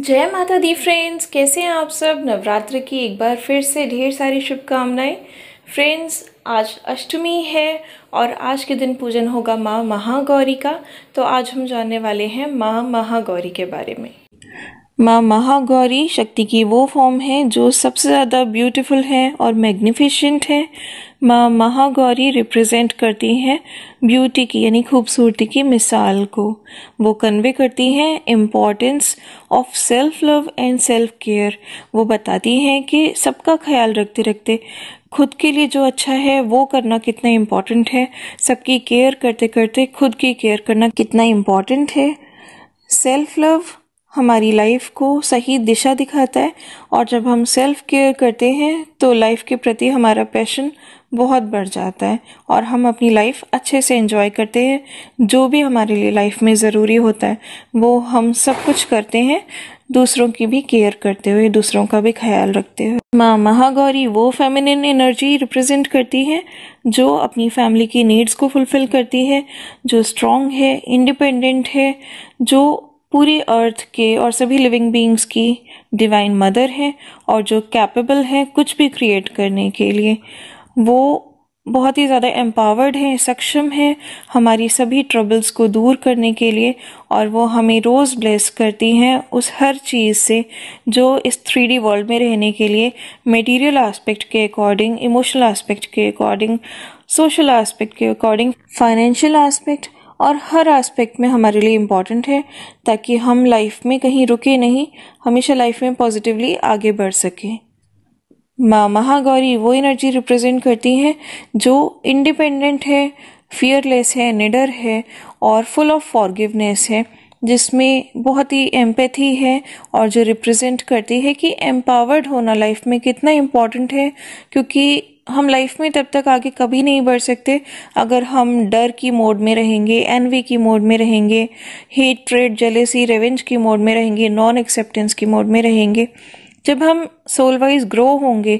जय माता दी फ्रेंड्स, कैसे हैं आप सब। नवरात्र की एक बार फिर से ढेर सारी शुभकामनाएं। फ्रेंड्स, आज अष्टमी है और आज के दिन पूजन होगा माँ महागौरी का। तो आज हम जानने वाले हैं माँ महागौरी के बारे में। माँ महागौरी शक्ति की वो फॉर्म है जो सबसे ज़्यादा ब्यूटीफुल है और मैग्निफिशेंट है। माँ महागौरी रिप्रेजेंट करती हैं ब्यूटी की यानी खूबसूरती की मिसाल को। वो कन्वे करती हैं importance of self love and self care. वो बताती हैं कि सबका ख्याल रखते रखते खुद के लिए जो अच्छा है वो करना कितना इम्पॉर्टेंट है। सबकी केयर करते करते खुद की केयर करना कितना इम्पॉर्टेंट है। सेल्फ लव हमारी लाइफ को सही दिशा दिखाता है और जब हम सेल्फ केयर करते हैं तो लाइफ के प्रति हमारा पैशन बहुत बढ़ जाता है और हम अपनी लाइफ अच्छे से एंजॉय करते हैं। जो भी हमारे लिए लाइफ में ज़रूरी होता है वो हम सब कुछ करते हैं, दूसरों की भी केयर करते हुए, दूसरों का भी ख्याल रखते हुए। माँ महागौरी वो फेमिनिन एनर्जी रिप्रेजेंट करती है जो अपनी फैमिली की नीड्स को फुलफिल करती है, जो स्ट्रॉन्ग है, इंडिपेंडेंट है, जो पूरी अर्थ के और सभी लिविंग बीइंग्स की डिवाइन मदर है और जो कैपेबल है कुछ भी क्रिएट करने के लिए। वो बहुत ही ज़्यादा एम्पावर्ड है, सक्षम है हमारी सभी ट्रबल्स को दूर करने के लिए और वो हमें रोज़ ब्लेस करती हैं उस हर चीज़ से जो इस 3D वर्ल्ड में रहने के लिए मटेरियल एस्पेक्ट के अकॉर्डिंग, इमोशनल एस्पेक्ट के अकॉर्डिंग, सोशल एस्पेक्ट के अकॉर्डिंग, फाइनेंशियल एस्पेक्ट और हर एस्पेक्ट में हमारे लिए इम्पॉर्टेंट है ताकि हम लाइफ में कहीं रुके नहीं, हमेशा लाइफ में पॉजिटिवली आगे बढ़ सकें। माँ महागौरी वो एनर्जी रिप्रेजेंट करती है जो इंडिपेंडेंट है, फियरलेस है, निडर है और फुल ऑफ फॉरगिवनेस है, जिसमें बहुत ही एम्पैथी है और जो रिप्रेजेंट करती है कि एम्पावर्ड होना लाइफ में कितना इम्पॉर्टेंट है। क्योंकि हम लाइफ में तब तक आगे कभी नहीं बढ़ सकते अगर हम डर की मोड में रहेंगे, एनवी की मोड में रहेंगे, हेट्रेड, जेलेसी, रेवेंज की मोड में रहेंगे, नॉन एक्सेप्टेंस की मोड में रहेंगे। जब हम सोल वाइज ग्रो होंगे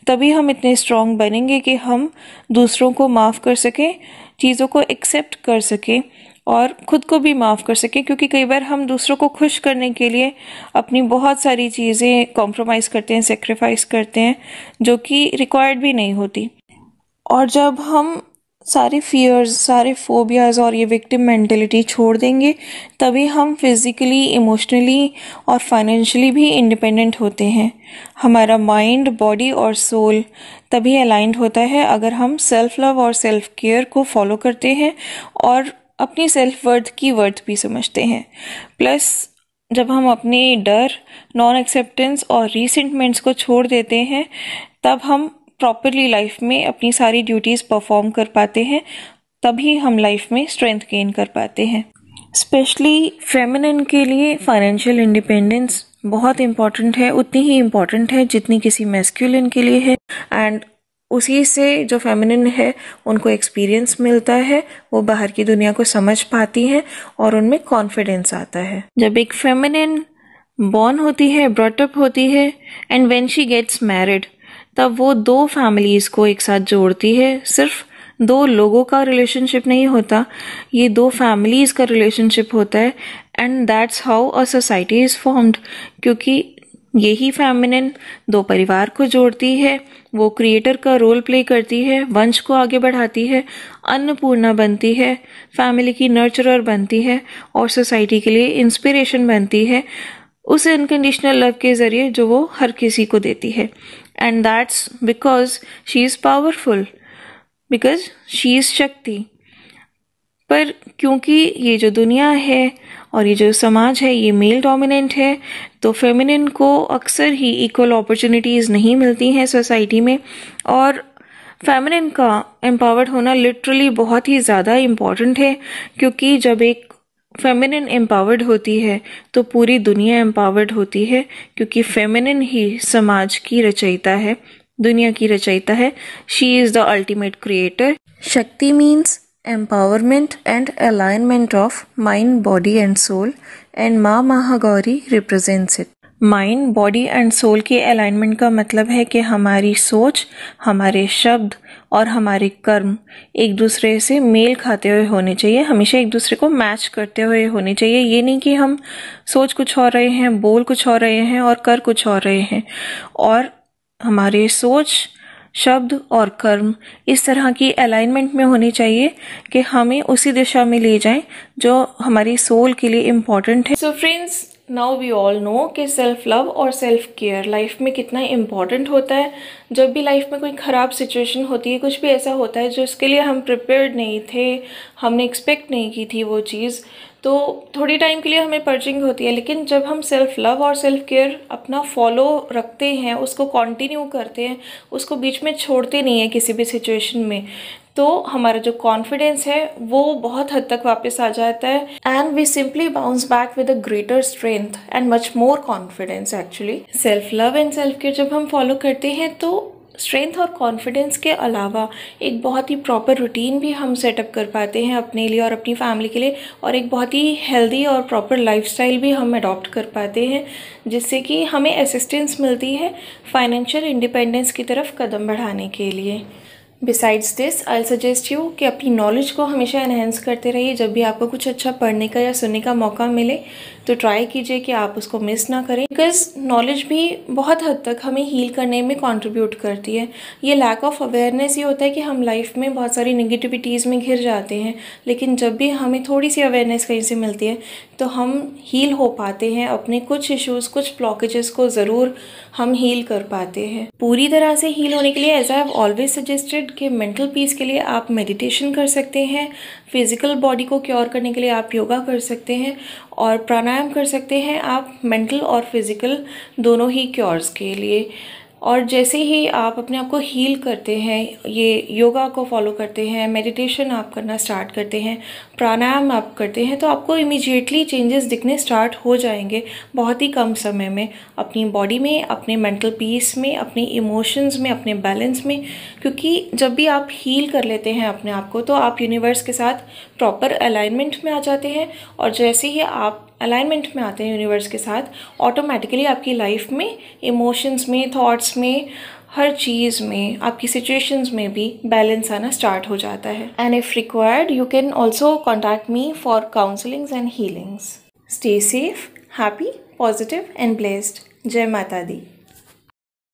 तभी हम इतने स्ट्रांग बनेंगे कि हम दूसरों को माफ़ कर सकें, चीज़ों को एक्सेप्ट कर सकें और खुद को भी माफ़ कर सकें। क्योंकि कई बार हम दूसरों को खुश करने के लिए अपनी बहुत सारी चीज़ें कॉम्प्रोमाइज़ करते हैं, सेक्रीफाइस करते हैं जो कि रिक्वायर्ड भी नहीं होती। और जब हम सारे फियर्स, सारे फोबियाज़ और ये विक्टिम मेंटेलिटी छोड़ देंगे तभी हम फिज़िकली, इमोशनली और फाइनेंशियली भी इंडिपेंडेंट होते हैं। हमारा माइंड, बॉडी और सोल तभी अलाइंड होता है अगर हम सेल्फ लव और सेल्फ केयर को फॉलो करते हैं और अपनी सेल्फ वर्थ की वर्थ भी समझते हैं। प्लस जब हम अपने डर, नॉन एक्सेप्टेंस और रीसेंटमेंट्स को छोड़ देते हैं तब हम प्रॉपरली लाइफ में अपनी सारी ड्यूटीज़ परफॉर्म कर पाते हैं, तभी हम लाइफ में स्ट्रेंथ गेन कर पाते हैं। स्पेशली फेमिनिन के लिए फाइनेंशियल इंडिपेंडेंस बहुत इम्पॉर्टेंट है, उतनी ही इम्पॉर्टेंट है जितनी किसी मैस्कुलिन के लिए है। एंड उसी से जो फेमिनिन है उनको एक्सपीरियंस मिलता है, वो बाहर की दुनिया को समझ पाती हैं और उनमें कॉन्फिडेंस आता है। जब एक फेमिनिन बॉर्न होती है, ब्रॉटअप होती है and when she gets married, तब वो दो फैमिलीज़ को एक साथ जोड़ती है। सिर्फ दो लोगों का रिलेशनशिप नहीं होता, ये दो फैमिलीज़ का रिलेशनशिप होता है and that's how a society is formed. क्योंकि यही फेमिनिन दो परिवार को जोड़ती है, वो क्रिएटर का रोल प्ले करती है, वंश को आगे बढ़ाती है, अन्नपूर्णा बनती है, फैमिली की नर्चरर बनती है और सोसाइटी के लिए इंस्पिरेशन बनती है उस अनकंडीशनल लव के ज़रिए जो वो हर किसी को देती है। And that's because she is powerful, because she is शक्ति। पर क्योंकि ये जो दुनिया है और ये जो समाज है ये मेल डोमिनेंट है, तो फेमिनिन को अक्सर ही इक्वल अपॉर्चुनिटीज़ नहीं मिलती हैं सोसाइटी में। और फेमिनिन का एम्पावर्ड होना लिटरली बहुत ही ज़्यादा इम्पॉर्टेंट है, क्योंकि जब एक फेमिनिन एम्पावर्ड होती है तो पूरी दुनिया एम्पावर्ड होती है, क्योंकि फेमिनिन ही समाज की रचयिता है, दुनिया की रचयिता है। She is the ultimate creator. शक्ति means empowerment and alignment of mind, body and soul, and Ma Mahagauri represents it. Mind, body and soul के अलाइनमेंट का मतलब है कि हमारी सोच, हमारे शब्द और हमारे कर्म एक दूसरे से मेल खाते हुए होने चाहिए, हमेशा एक दूसरे को मैच करते हुए होने चाहिए। ये नहीं कि हम सोच कुछ और रहे हैं, बोल कुछ और रहे हैं और कर कुछ और रहे हैं। और हमारे सोच, शब्द और कर्म इस तरह की अलाइनमेंट में होनी चाहिए कि हमें उसी दिशा में ले जाएं जो हमारी सोल के लिए इम्पॉर्टेंट है। So friends, now we all know कि सेल्फ लव और सेल्फ केयर लाइफ में कितना इम्पॉर्टेंट होता है। जब भी लाइफ में कोई ख़राब सिचुएशन होती है, कुछ भी ऐसा होता है जो इसके लिए हम प्रिपेयर्ड नहीं थे, हमने एक्सपेक्ट नहीं की थी वो चीज़, तो थोड़ी टाइम के लिए हमें पर्चिंग होती है। लेकिन जब हम सेल्फ लव और सेल्फ केयर अपना फॉलो रखते हैं, उसको कंटिन्यू करते हैं, उसको बीच में छोड़ते नहीं हैं किसी भी सिचुएशन में, तो हमारा जो कॉन्फिडेंस है वो बहुत हद तक वापस आ जाता है and we simply bounce back with a greater strength and much more confidence. Actually self love and self care जब हम फॉलो करते हैं तो स्ट्रेंथ और कॉन्फिडेंस के अलावा एक बहुत ही प्रॉपर रूटीन भी हम सेटअप कर पाते हैं अपने लिए और अपनी फैमिली के लिए, और एक बहुत ही हेल्दी और प्रॉपर लाइफस्टाइल भी हम अडॉप्ट कर पाते हैं, जिससे कि हमें असिस्टेंस मिलती है फाइनेंशियल इंडिपेंडेंस की तरफ कदम बढ़ाने के लिए। Besides this I suggest you कि अपनी नॉलेज को हमेशा एनहेंस करते रहिए। जब भी आपको कुछ अच्छा पढ़ने का या सुनने का मौका मिले तो ट्राई कीजिए कि आप उसको मिस ना करें, बिकॉज नॉलेज भी बहुत हद तक हमें हील करने में कंट्रीब्यूट करती है। ये लैक ऑफ अवेयरनेस ये होता है कि हम लाइफ में बहुत सारी नेगेटिविटीज़ में घिर जाते हैं, लेकिन जब भी हमें थोड़ी सी अवेयरनेस कहीं से मिलती है तो हम हील हो पाते हैं। अपने कुछ इश्यूज़, कुछ ब्लॉकेजेस को ज़रूर हम हील कर पाते हैं। पूरी तरह से हील होने के लिए as I have always suggested कि मेंटल पीस के लिए आप मेडिटेशन कर सकते हैं, फिजिकल बॉडी को क्योर करने के लिए आप योगा कर सकते हैं और प्राणायाम कर सकते हैं आप मेंटल और फिजिकल दोनों ही क्योर्स के लिए। और जैसे ही आप अपने आप को हील करते हैं, ये योगा को फॉलो करते हैं, मेडिटेशन आप करना स्टार्ट करते हैं, प्राणायाम आप करते हैं, तो आपको इमीडिएटली चेंजेस दिखने स्टार्ट हो जाएंगे बहुत ही कम समय में, अपनी बॉडी में, अपने मेंटल पीस में, अपने इमोशंस में, अपने बैलेंस में। क्योंकि जब भी आप हील कर लेते हैं अपने आप को तो आप यूनिवर्स के साथ प्रॉपर अलाइनमेंट में आ जाते हैं, और जैसे ही आप अलाइनमेंट में आते हैं यूनिवर्स के साथ, ऑटोमेटिकली आपकी लाइफ में, इमोशंस में, थॉट्स में, हर चीज़ में, आपकी सिचुएशंस में भी बैलेंस आना स्टार्ट हो जाता है। And if required you can also contact me for counsellings and healings. Stay safe, happy, positive and blessed. जय माता दी।